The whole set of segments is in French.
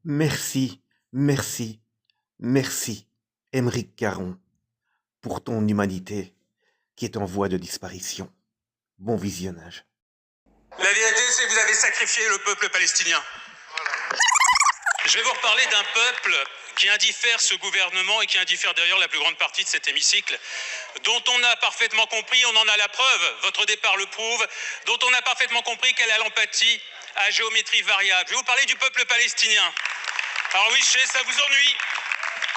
Merci, merci, merci, Émeric Caron, pour ton humanité qui est en voie de disparition. Bon visionnage. La vérité, c'est que vous avez sacrifié le peuple palestinien. Je vais vous reparler d'un peuple qui indiffère ce gouvernement et qui indiffère d'ailleurs la plus grande partie de cet hémicycle, dont on a parfaitement compris, on en a la preuve, votre départ le prouve, dont on a parfaitement compris qu'elle a l'empathie à géométrie variable. Je vais vous parler du peuple palestinien. Alors oui, je sais, ça vous ennuie.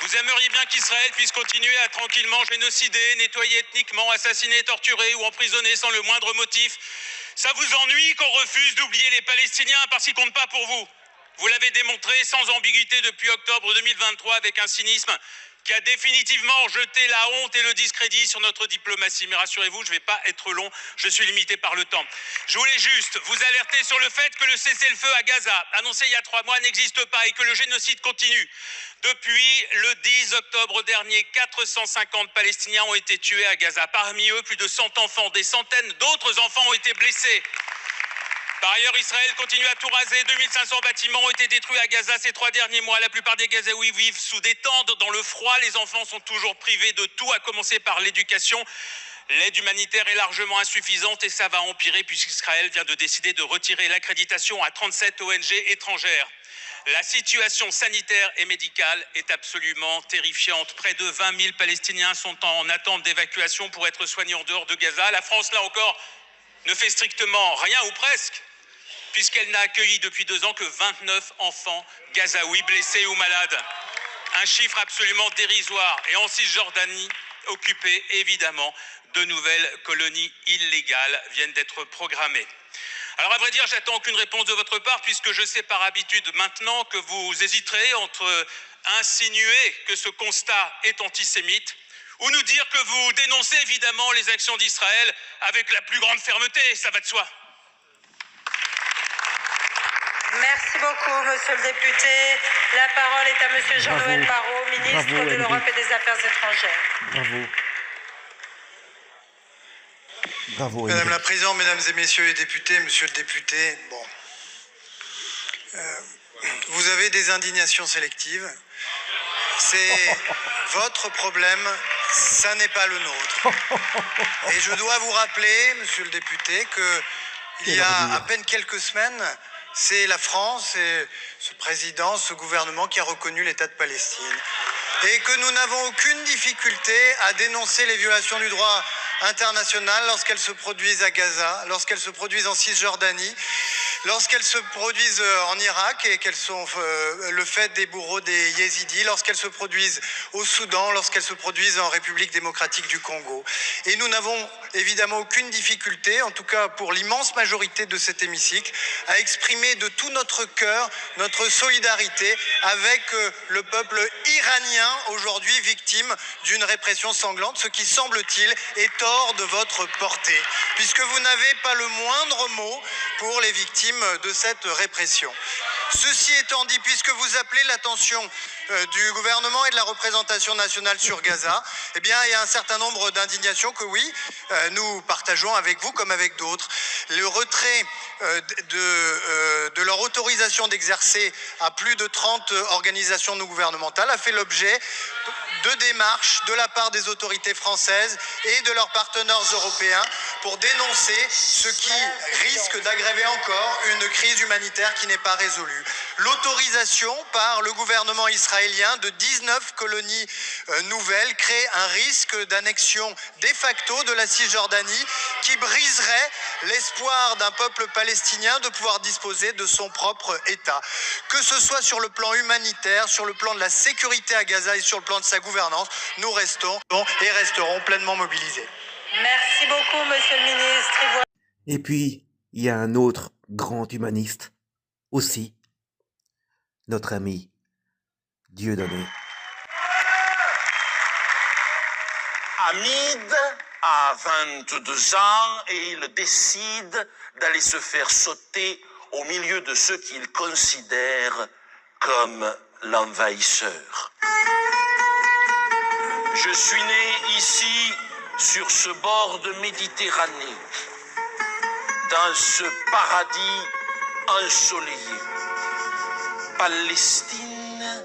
Vous aimeriez bien qu'Israël puisse continuer à tranquillement génocider, nettoyer ethniquement, assassiner, torturer ou emprisonner sans le moindre motif. Ça vous ennuie qu'on refuse d'oublier les Palestiniens parce qu'ils comptent pas pour vous. Vous l'avez démontré sans ambiguïté depuis octobre 2023 avec un cynisme qui a définitivement jeté la honte et le discrédit sur notre diplomatie. Mais rassurez-vous, je ne vais pas être long, je suis limité par le temps. Je voulais juste vous alerter sur le fait que le cessez-le-feu à Gaza, annoncé il y a 3 mois, n'existe pas et que le génocide continue. Depuis le 10 octobre dernier, 450 Palestiniens ont été tués à Gaza. Parmi eux, plus de 100 enfants, des centaines d'autres enfants ont été blessés. Par ailleurs, Israël continue à tout raser. 2500 bâtiments ont été détruits à Gaza ces 3 derniers mois. La plupart des Gazaouis vivent sous des tentes dans le froid. Les enfants sont toujours privés de tout, à commencer par l'éducation. L'aide humanitaire est largement insuffisante et ça va empirer puisqu'Israël vient de décider de retirer l'accréditation à 37 ONG étrangères. La situation sanitaire et médicale est absolument terrifiante. Près de 20 000 Palestiniens sont en attente d'évacuation pour être soignés en dehors de Gaza. La France, là encore, ne fait strictement rien ou presque, puisqu'elle n'a accueilli depuis 2 ans que 29 enfants gazaouis blessés ou malades. Un chiffre absolument dérisoire. Et en Cisjordanie, occupée évidemment, de nouvelles colonies illégales viennent d'être programmées. Alors à vrai dire, j'attends aucune réponse de votre part, puisque je sais par habitude maintenant que vous hésiterez entre insinuer que ce constat est antisémite ou nous dire que vous dénoncez évidemment les actions d'Israël avec la plus grande fermeté, ça va de soi. Merci beaucoup, monsieur le député. La parole est à monsieur Jean-Noël Barrot, ministre de l'Europe et des Affaires étrangères. Bravo. Bravo, Madame Émeric. la Présidente, Mesdames et Messieurs les députés, Monsieur le député, vous avez des indignations sélectives. C'est votre problème, ça n'est pas le nôtre. Et je dois vous rappeler, Monsieur le député, qu'il y a à peine quelques semaines, c'est la France et ce président, ce gouvernement qui a reconnu l'État de Palestine. Et que nous n'avons aucune difficulté à dénoncer les violations du droit international lorsqu'elles se produisent à Gaza, lorsqu'elles se produisent en Cisjordanie, lorsqu'elles se produisent en Irak et qu'elles sont le fait des bourreaux des Yézidis, lorsqu'elles se produisent au Soudan, lorsqu'elles se produisent en République démocratique du Congo. Et nous n'avons évidemment aucune difficulté, en tout cas pour l'immense majorité de cet hémicycle, à exprimer de tout notre cœur notre solidarité avec le peuple iranien, aujourd'hui victime d'une répression sanglante, ce qui semble-t-il est hors de votre portée, puisque vous n'avez pas le moindre mot pour les victimes de cette répression. Ceci étant dit, puisque vous appelez l'attention du gouvernement et de la représentation nationale sur Gaza, eh bien, il y a un certain nombre d'indignations que oui, nous partageons avec vous comme avec d'autres. Le retrait de leur autorisation d'exercer à plus de 30 organisations non gouvernementales a fait l'objet de démarches de la part des autorités françaises et de leurs partenaires européens pour dénoncer ce qui risque d'aggraver encore une crise humanitaire qui n'est pas résolue. L'autorisation par le gouvernement israélien de 19 colonies nouvelles crée un risque d'annexion de facto de la Cisjordanie qui briserait l'espoir d'un peuple palestinien de pouvoir disposer de son propre État. Que ce soit sur le plan humanitaire, sur le plan de la sécurité à Gaza et sur le plan de sa gouvernance, nous restons et resterons pleinement mobilisés. Merci beaucoup, monsieur le ministre. Et puis, il y a un autre grand humaniste aussi, notre ami Dieudonné. Hamid a 22 ans et il décide d'aller se faire sauter au milieu de ceux qu'il considère comme l'envahisseur. Je suis né ici, sur ce bord de Méditerranée, dans ce paradis ensoleillé. Palestine,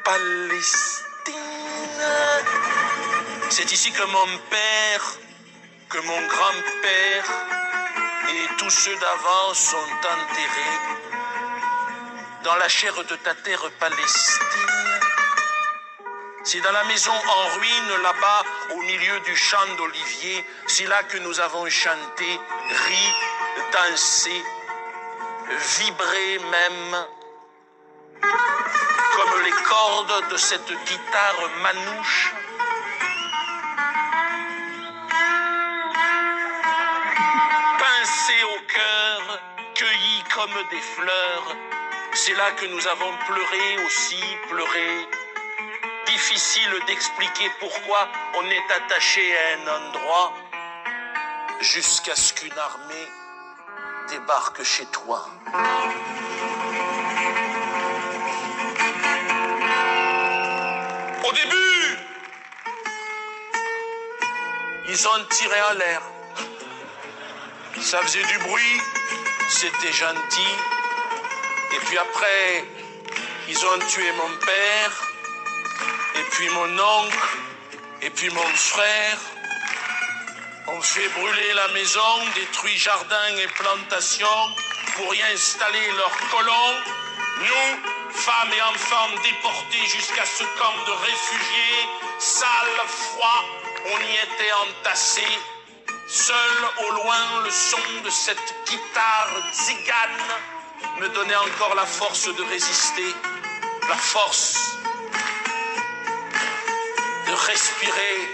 Palestine. C'est ici que mon père, que mon grand-père et tous ceux d'avant sont enterrés dans la chair de ta terre Palestine. C'est dans la maison en ruine, là-bas, au milieu du champ d'olivier, c'est là que nous avons chanté, ri, dansé, vibré même, comme les cordes de cette guitare manouche. Pincé au cœur, cueilli comme des fleurs, c'est là que nous avons pleuré aussi, pleuré. Difficile d'expliquer pourquoi on est attaché à un endroit jusqu'à ce qu'une armée débarque chez toi. Au début, ils ont tiré en l'air. Ça faisait du bruit, c'était gentil. Et puis après, ils ont tué mon père, et puis mon oncle, et puis mon frère. On fait brûler la maison, détruit jardins et plantations pour y installer leurs colons. Nous, femmes et enfants déportés jusqu'à ce camp de réfugiés, sale, froid, on y était entassés. Seul au loin, le son de cette guitare tzigane me donnait encore la force de résister, la force de respirer.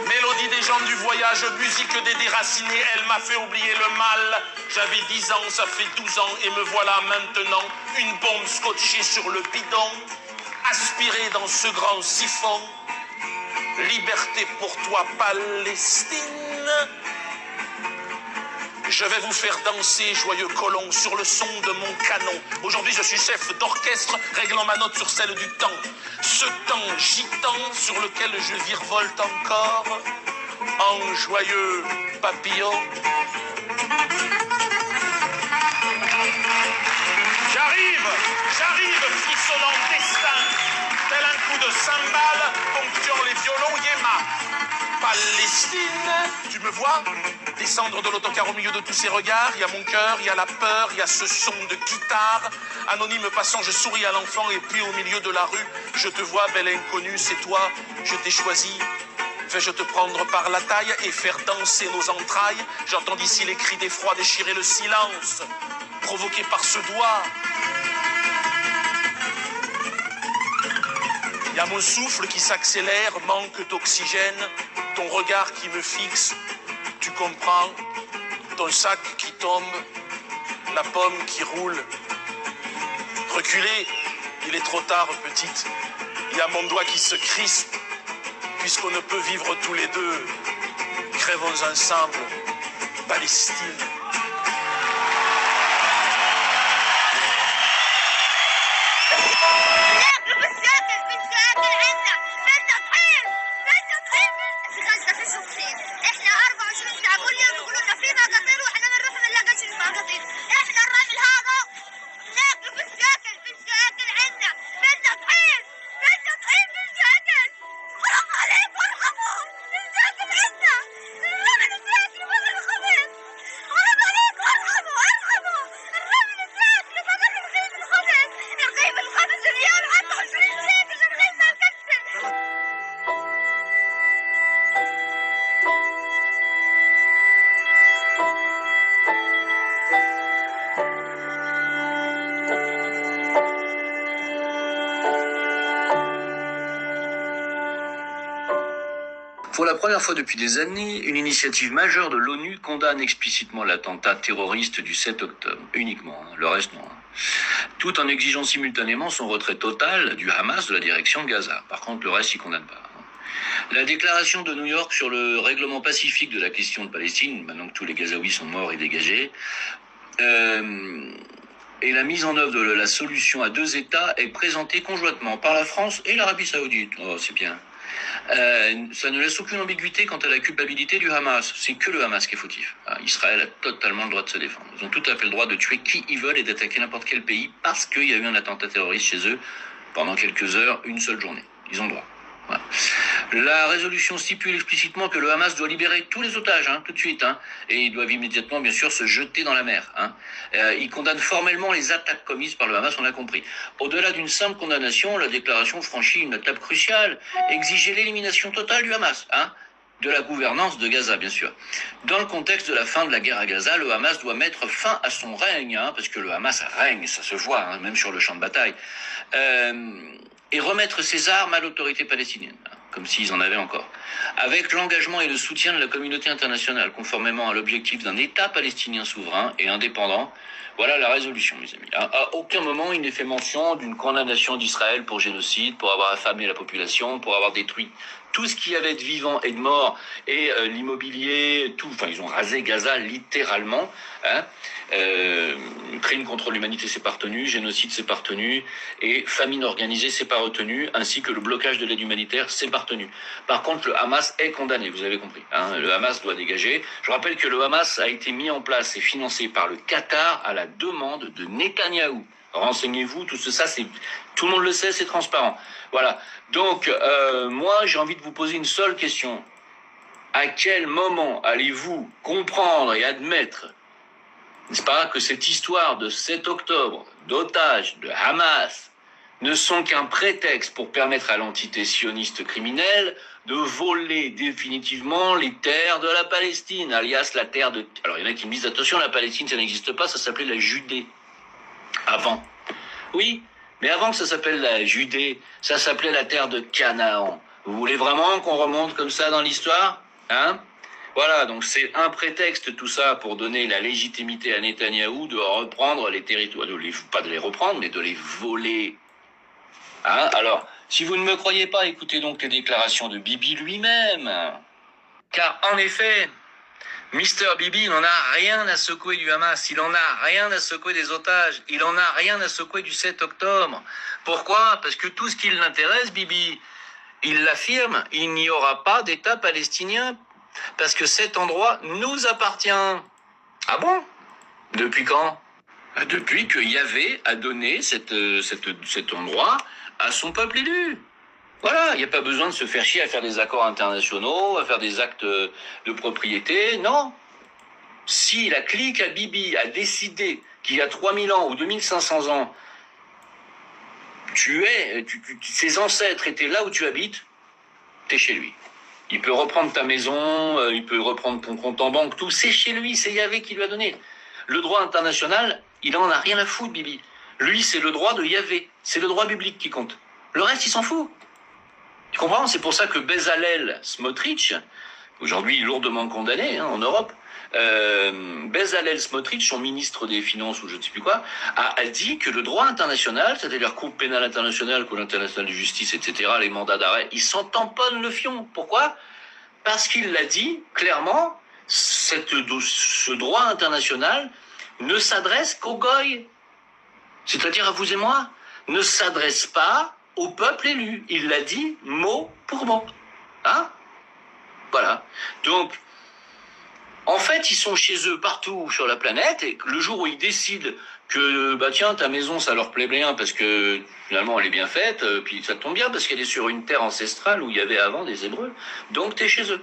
Mélodie des gens du voyage, musique des déracinés, elle m'a fait oublier le mal. J'avais 10 ans, ça fait 12 ans, et me voilà maintenant, une bombe scotchée sur le bidon, aspirée dans ce grand siphon. Liberté pour toi, Palestine. Je vais vous faire danser, joyeux colons, sur le son de mon canon. Aujourd'hui, je suis chef d'orchestre, réglant ma note sur celle du temps. Ce temps gitan sur lequel je virevolte encore, en joyeux papillon. J'arrive, frissonnant destin, tel un coup de cymbale, ponctuant les violons Yéma. Palestine, tu me vois descendre de l'autocar au milieu de tous ces regards. Il y a mon cœur, il y a la peur, il y a ce son de guitare. Anonyme passant, je souris à l'enfant, et puis au milieu de la rue, je te vois, belle inconnue, c'est toi, je t'ai choisi. Vais-je te prendre par la taille et faire danser nos entrailles? J'entends d'ici les cris d'effroi déchirer le silence, provoqué par ce doigt. Il y a mon souffle qui s'accélère, manque d'oxygène, ton regard qui me fixe, tu comprends, ton sac qui tombe, la pomme qui roule. Reculez, il est trop tard, petite. Il y a mon doigt qui se crispe, puisqu'on ne peut vivre tous les deux. Crèvons ensemble, Palestine. Pour la première fois depuis des années, une initiative majeure de l'ONU condamne explicitement l'attentat terroriste du 7 octobre, uniquement, le reste non. Tout en exigeant simultanément son retrait total du Hamas de la direction de Gaza. Par contre, le reste, il ne condamne pas. La déclaration de New York sur le règlement pacifique de la question de Palestine, maintenant que tous les Gazaouis sont morts et dégagés, et la mise en œuvre de la solution à 2 États est présentée conjointement par la France et l'Arabie Saoudite. Oh, c'est bien. Ça ne laisse aucune ambiguïté quant à la culpabilité du Hamas. C'est que le Hamas qui est fautif. Israël a totalement le droit de se défendre. Ils ont tout à fait le droit de tuer qui ils veulent et d'attaquer n'importe quel pays parce qu'il y a eu un attentat terroriste chez eux pendant quelques heures, une seule journée. Ils ont le droit. Voilà. La résolution stipule explicitement que le Hamas doit libérer tous les otages, tout de suite, et ils doivent immédiatement, bien sûr, se jeter dans la mer. Ils condamnent formellement les attaques commises par le Hamas, on a compris. Au-delà d'une simple condamnation, la déclaration franchit une étape cruciale, exiger l'élimination totale du Hamas, de la gouvernance de Gaza, bien sûr. Dans le contexte de la fin de la guerre à Gaza, le Hamas doit mettre fin à son règne, parce que le Hamas règne, ça se voit, même sur le champ de bataille, et remettre ses armes à l'autorité palestinienne, comme s'ils en avaient encore. Avec l'engagement et le soutien de la communauté internationale, conformément à l'objectif d'un État palestinien souverain et indépendant, voilà la résolution, mes amis. À aucun moment, il n'est fait mention d'une condamnation d'Israël pour génocide, pour avoir affamé la population, pour avoir détruit tout ce qui avait de vivant et de mort, et l'immobilier, tout. Enfin, ils ont rasé Gaza littéralement. Crime contre l'humanité, c'est pas retenu. Génocide, c'est pas retenu. Et famine organisée, c'est pas retenu. Ainsi que le blocage de l'aide humanitaire, c'est pas retenu. Par contre, le Hamas est condamné, vous avez compris. Le Hamas doit dégager. Je rappelle que le Hamas a été mis en place et financé par le Qatar à la demande de Netanyahou. Renseignez-vous, tout ça, tout le monde le sait, c'est transparent. Voilà. Donc, moi, j'ai envie de vous poser une seule question. À quel moment allez-vous comprendre et admettre, n'est-ce pas, que cette histoire de 7 octobre, d'otages, de Hamas, ne sont qu'un prétexte pour permettre à l'entité sioniste criminelle de voler définitivement les terres de la Palestine, alias la terre de... Alors, il y en a qui me disent, attention, la Palestine, ça n'existe pas, ça s'appelait la Judée. Avant. Oui, mais avant que ça s'appelle la Judée, ça s'appelait la terre de Canaan. Vous voulez vraiment qu'on remonte comme ça dans l'histoire ? Voilà, donc c'est un prétexte tout ça pour donner la légitimité à Netanyahou de reprendre les territoires, pas de les reprendre, mais de les voler. Alors, si vous ne me croyez pas, écoutez donc les déclarations de Bibi lui-même. Car en effet, Mister Bibi, il n'en a rien à secouer du Hamas, il n'en a rien à secouer des otages, il n'en a rien à secouer du 7 octobre. Pourquoi ? Parce que tout ce qui l'intéresse, Bibi, il l'affirme, il n'y aura pas d'État palestinien, parce que cet endroit nous appartient. Ah bon ? Depuis quand ? Depuis que Yahvé a donné cet endroit à son peuple élu. Voilà, il n'y a pas besoin de se faire chier à faire des accords internationaux, à faire des actes de propriété, non. Si la clique à Bibi a décidé qu'il y a 3000 ans ou 2500 ans, ses ancêtres étaient là où tu habites, t'es chez lui. Il peut reprendre ta maison, il peut reprendre ton compte en banque, tout, c'est chez lui, c'est Yahvé qui lui a donné. Le droit international, il en a rien à foutre, Bibi. Lui, c'est le droit de Yahvé, c'est le droit biblique qui compte. Le reste, il s'en fout. Tu comprends ? C'est pour ça que Bezalel Smotrich, aujourd'hui lourdement condamné en Europe, Bezalel Smotrich, son ministre des Finances ou je ne sais plus quoi, a dit que le droit international, c'est-à-dire Cour pénale internationale, Cour internationale de justice, etc., les mandats d'arrêt, ils s'en tamponnent le fion. Pourquoi ? Parce qu'il l'a dit clairement, ce droit international ne s'adresse qu'aux goy, c'est-à-dire à vous et moi, ne s'adresse pas au peuple élu. Il l'a dit mot pour mot. Voilà. Donc, en fait, ils sont chez eux partout sur la planète, et le jour où ils décident que, tiens, ta maison, ça leur plaît bien parce que finalement elle est bien faite, puis ça tombe bien parce qu'elle est sur une terre ancestrale où il y avait avant des Hébreux, donc t'es chez eux.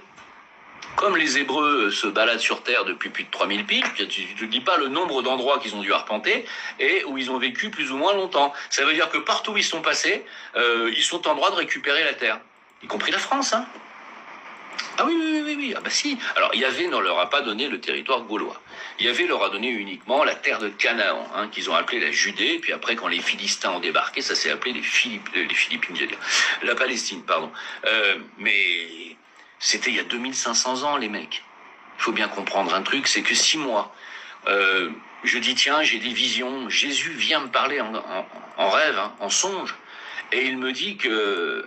Comme les Hébreux se baladent sur terre depuis plus de 3000 piges, tu ne te dis pas le nombre d'endroits qu'ils ont dû arpenter et où ils ont vécu plus ou moins longtemps. Ça veut dire que partout où ils sont passés, ils sont en droit de récupérer la terre, y compris la France, Ah oui. Ah bah si. Alors Yahvé ne leur a pas donné le territoire gaulois. Yahvé leur a donné uniquement la terre de Canaan, qu'ils ont appelée la Judée. Et puis après, quand les Philistins ont débarqué, ça s'est appelé les Philippines, j'allais dire. La Palestine, pardon. Mais c'était il y a 2500 ans, les mecs. Il faut bien comprendre un truc, c'est que 6 mois, je dis tiens, j'ai des visions. Jésus vient me parler en rêve, en songe, et il me dit que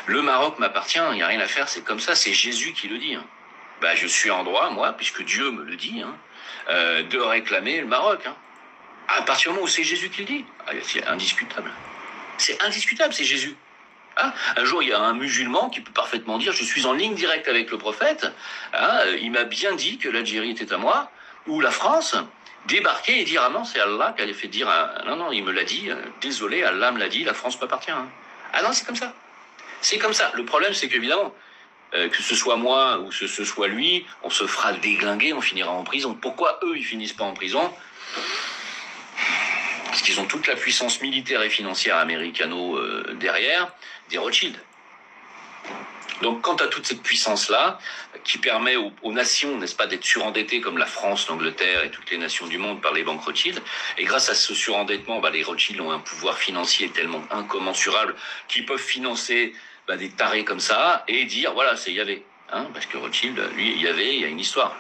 le Maroc m'appartient, il n'y a rien à faire, c'est comme ça, c'est Jésus qui le dit. Je suis en droit, moi, puisque Dieu me le dit, de réclamer le Maroc. À partir du moment où c'est Jésus qui le dit, c'est indiscutable. C'est indiscutable, c'est Jésus. Hein, un jour, il y a un musulman qui peut parfaitement dire « Je suis en ligne directe avec le prophète. Hein, il m'a bien dit que l'Algérie était à moi. » Ou la France, débarquer et dire « Ah non, c'est Allah qui a fait dire... Non, non, il me l'a dit. Désolé, Allah me l'a dit, la France m'appartient. Hein. » Ah non, c'est comme ça. C'est comme ça. Le problème, c'est qu'évidemment, que ce soit moi ou que ce soit lui, on se fera déglinguer, on finira en prison. Pourquoi eux, ils finissent pas en prison ? Parce qu'ils ont toute la puissance militaire et financière américano derrière, des Rothschild. Donc quand tu as toute cette puissance-là, qui permet aux nations, n'est-ce pas, d'être surendettées comme la France, l'Angleterre et toutes les nations du monde par les banques Rothschild, et grâce à ce surendettement, les Rothschild ont un pouvoir financier tellement incommensurable qu'ils peuvent financer des tarés comme ça et dire, voilà, c'est Yahvé. Hein, parce que Rothschild, lui, Yahvé, il y a une histoire.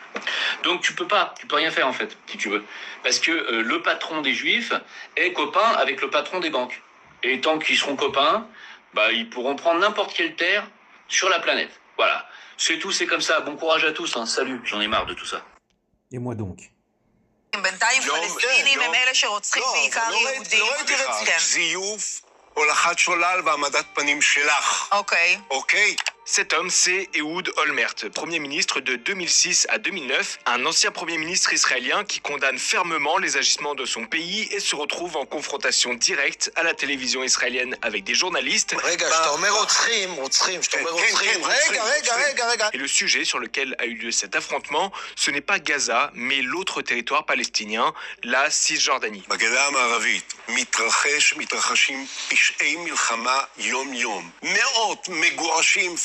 Donc tu peux rien faire en fait, si tu veux. Parce que le patron des Juifs est copain avec le patron des banques. Et tant qu'ils seront copains, ils pourront prendre n'importe quelle terre sur la planète. Voilà. C'est tout, c'est comme ça. Bon courage à tous. Hein. Salut, j'en ai marre de tout ça. Et moi donc. בינתיים פלסטינים הם אלה שרוצחים בעיקר יהודים. זיוף, הולכת שולל והעמדת פנים שלך. אוקיי. אוקיי? Cet homme, c'est Ehud Olmert, Premier ministre de 2006 à 2009, un ancien Premier ministre israélien qui condamne fermement les agissements de son pays et se retrouve en confrontation directe à la télévision israélienne avec des journalistes. Et le sujet sur lequel a eu lieu cet affrontement, ce n'est pas Gaza, mais l'autre territoire palestinien, la Cisjordanie.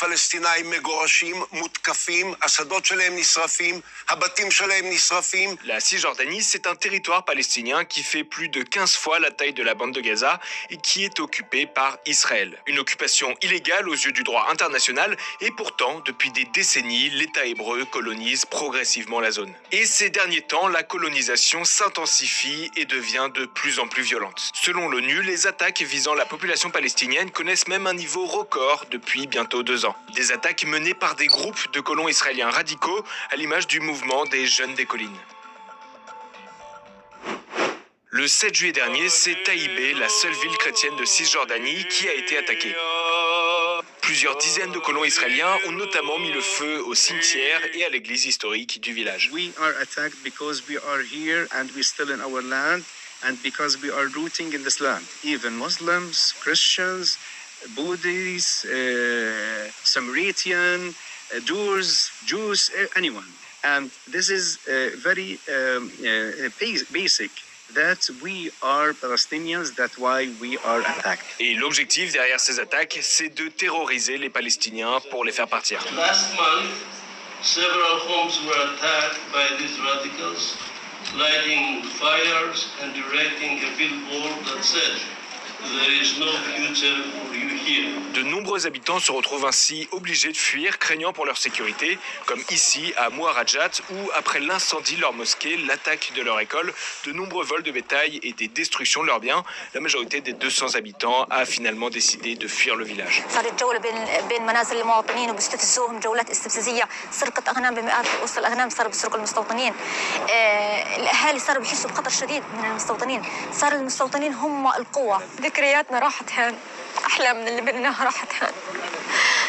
פלסטינאים מגורשים, מותקפים, השדות שלהם נשרפים, הבתים שלהם נשרפים. La Cisjordanie, c'est un territoire palestinien qui fait plus de 15 fois la taille de la bande de Gaza et qui est occupé par Israël. Une occupation illégale aux yeux du droit international et pourtant, depuis des décennies, l'État hébreu colonise progressivement la zone. Et ces derniers temps, la colonisation s'intensifie et devient de plus en plus violente. Selon l'ONU, les attaques visant la population palestinienne connaissent même un niveau record depuis bientôt 2 ans. Des attaques menées par des groupes de colons israéliens radicaux à l'image du mouvement des Jeunes des Collines. Le 7 juillet dernier, c'est Taïbé, la seule ville chrétienne de Cisjordanie, qui a été attaquée. Plusieurs dizaines de colons israéliens ont notamment mis le feu au cimetière et à l'église historique du village. We are attacked because we are here and we're still in our land and because we are rooting in this land. Even Muslims, Christians, Buddhists, Samaritan, Jews, anyone. And this is very basic. That we are Palestinians, that's why we are attacked. Et l'objectif derrière ces attaques, c'est de terroriser les Palestiniens pour les faire partir. Last month, several homes were attacked by these radicals, lighting fires and directing a billboard that said, "There is no future for you here." De nombreux habitants se retrouvent ainsi obligés de fuir, craignant pour leur sécurité, comme ici à Mouarajat, où après l'incendie de leur mosquée, l'attaque de leur école, de nombreux vols de bétail et des destructions de leurs biens, la majorité des 200 habitants a finalement décidé de fuir le village.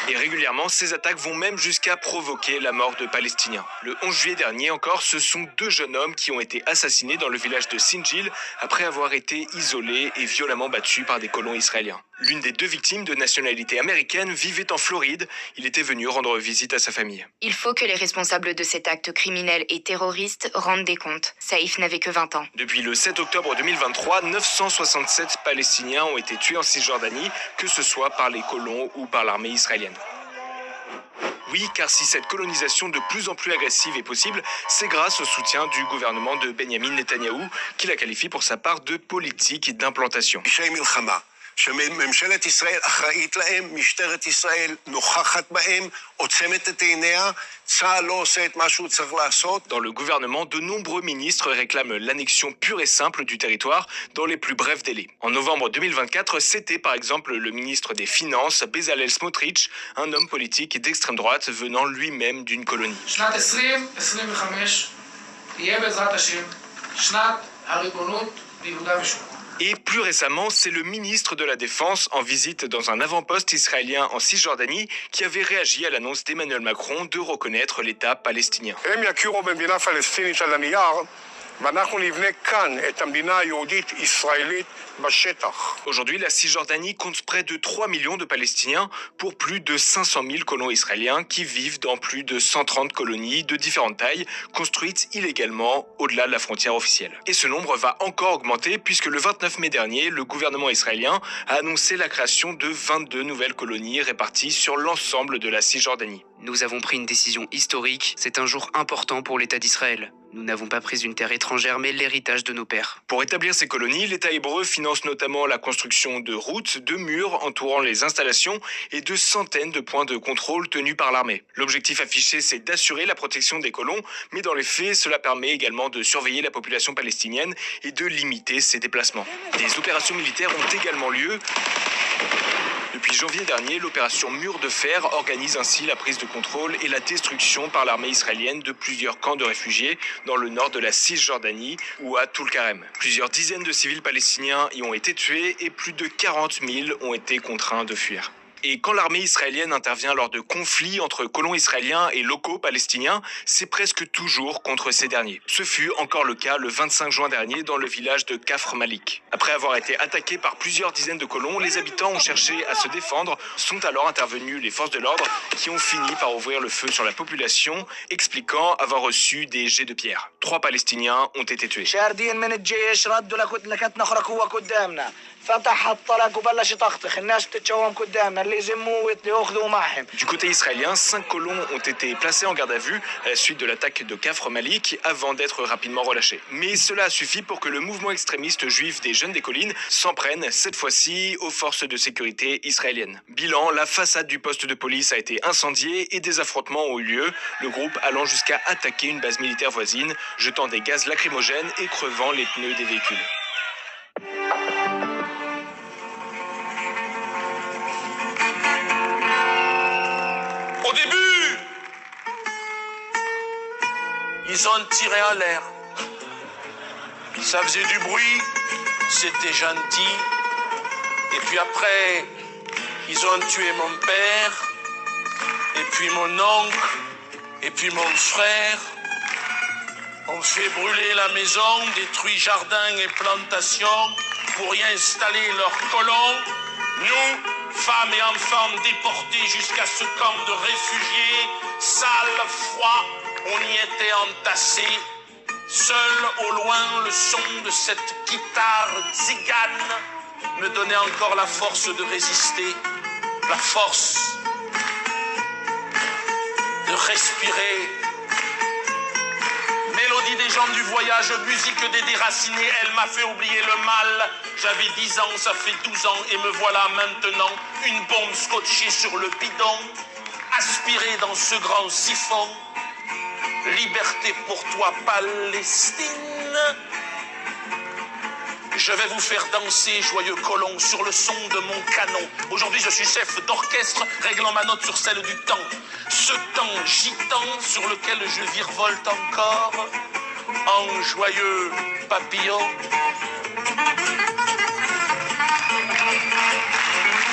Et régulièrement, ces attaques vont même jusqu'à provoquer la mort de Palestiniens. Le 11 juillet dernier encore, ce sont 2 jeunes hommes qui ont été assassinés dans le village de Sinjil après avoir été isolés et violemment battus par des colons israéliens. L'une des 2 victimes de nationalité américaine vivait en Floride. Il était venu rendre visite à sa famille. Il faut que les responsables de cet acte criminel et terroriste rendent des comptes. Saïf n'avait que 20 ans. Depuis le 7 octobre 2023, 967 Palestiniens ont été tués en Cisjordanie, que ce soit par les colons ou par l'armée israélienne. Oui, car si cette colonisation de plus en plus agressive est possible, c'est grâce au soutien du gouvernement de Benjamin Netanyahou, qui la qualifie pour sa part de politique d'implantation. שממשלת ישראל אחראית להם, משטרת ישראל נוכחת בהם, עוצמת את עיניה, צה"ל לא עושה את מה שהוא צריך לעשות. Dans le gouvernement, de nombreux ministres réclament l'annexion pure et simple du territoire dans les plus brefs délais. En novembre 2024, c'était par exemple le ministre des Finances, Bezalel Smotrich, un homme politique d'extrême droite venant lui-même d'une colonie. שנת 2025 תהיה בעזרת השם שנת הריבונות ביהודה ושומרון. Et plus récemment, c'est le ministre de la Défense en visite dans un avant-poste israélien en Cisjordanie qui avait réagi à l'annonce d'Emmanuel Macron de reconnaître l'État palestinien. Aujourd'hui, la Cisjordanie compte près de 3 millions de Palestiniens pour plus de 500 000 colons israéliens qui vivent dans plus de 130 colonies de différentes tailles construites illégalement au-delà de la frontière officielle. Et ce nombre va encore augmenter puisque le 29 mai dernier, le gouvernement israélien a annoncé la création de 22 nouvelles colonies réparties sur l'ensemble de la Cisjordanie. Nous avons pris une décision historique, c'est un jour important pour l'État d'Israël. Nous n'avons pas pris une terre étrangère, mais l'héritage de nos pères. Pour établir ces colonies, l'État hébreu finance notamment la construction de routes, de murs entourant les installations et de centaines de points de contrôle tenus par l'armée. L'objectif affiché, c'est d'assurer la protection des colons, mais dans les faits, cela permet également de surveiller la population palestinienne et de limiter ses déplacements. Des opérations militaires ont également lieu. Depuis janvier dernier, l'opération Mur de Fer organise ainsi la prise de contrôle et la destruction par l'armée israélienne de plusieurs camps de réfugiés dans le nord de la Cisjordanie ou à Toul-Karem. Plusieurs dizaines de civils palestiniens y ont été tués et plus de 40 000 ont été contraints de fuir. Et quand l'armée israélienne intervient lors de conflits entre colons israéliens et locaux palestiniens, c'est presque toujours contre ces derniers. Ce fut encore le cas le 25 juin dernier dans le village de Kafr Malik. Après avoir été attaqués par plusieurs dizaines de colons, les habitants ont cherché à se défendre. Sont alors intervenues les forces de l'ordre qui ont fini par ouvrir le feu sur la population, expliquant avoir reçu des jets de pierre. 3 Palestiniens ont été tués. Du côté israélien, 5 colons ont été placés en garde à vue à la suite de l'attaque de Kafr Malik avant d'être rapidement relâchés. Mais cela a suffi pour que le mouvement extrémiste juif des Jeunes des Collines s'en prenne, cette fois-ci, aux forces de sécurité israéliennes. Bilan, la façade du poste de police a été incendiée et des affrontements ont eu lieu, le groupe allant jusqu'à attaquer une base militaire voisine, jetant des gaz lacrymogènes et crevant les pneus des véhicules. Au début, ils ont tiré en l'air. Ça faisait du bruit, c'était gentil. Et puis après, ils ont tué mon père, et puis mon oncle, et puis mon frère. On fait brûler la maison, détruit jardins et plantations pour y installer leurs colons. Nous, femmes et enfants déportés jusqu'à ce camp de réfugiés, sale, froid, on y était entassés. Seul au loin, le son de cette guitare tzigane me donnait encore la force de résister, la force de respirer. Mélodie des gens du voyage, musique des déracinés, elle m'a fait oublier le mal. J'avais 10 ans, ça fait 12 ans, et me voilà maintenant, une bombe scotchée sur le bidon, aspirée dans ce grand siphon. Liberté pour toi, Palestine. Je vais vous faire danser, joyeux colons, sur le son de mon canon. Aujourd'hui, je suis chef d'orchestre, réglant ma note sur celle du temps. Ce temps gitan sur lequel je virevolte encore, en joyeux papillon.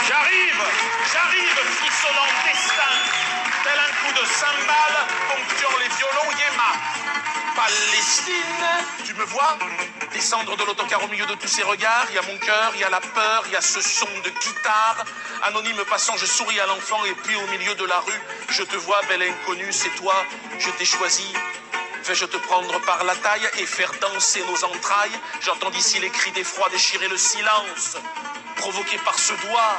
J'arrive, frissonnant destin, tel un coup de cymbale, ponctuant les violons Yéma. Palestine, tu me vois descendre de l'autocar au milieu de tous ces regards. Il y a mon cœur, il y a la peur, il y a ce son de guitare. Anonyme passant, je souris à l'enfant, et puis au milieu de la rue, je te vois, belle inconnue, c'est toi, je t'ai choisi. Vais-je te prendre par la taille et faire danser nos entrailles? J'entends d'ici les cris d'effroi déchirer le silence, provoqué par ce doigt.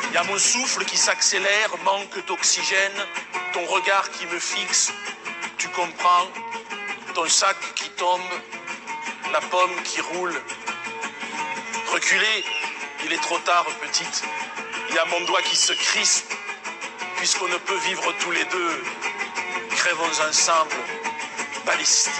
Il y a mon souffle qui s'accélère, manque d'oxygène, ton regard qui me fixe, tu comprends, ton sac qui tombe, la pomme qui roule. Reculez, il est trop tard, petite, il y a mon doigt qui se crispe, puisqu'on ne peut vivre tous les deux. Crèvons ensemble, Palestine.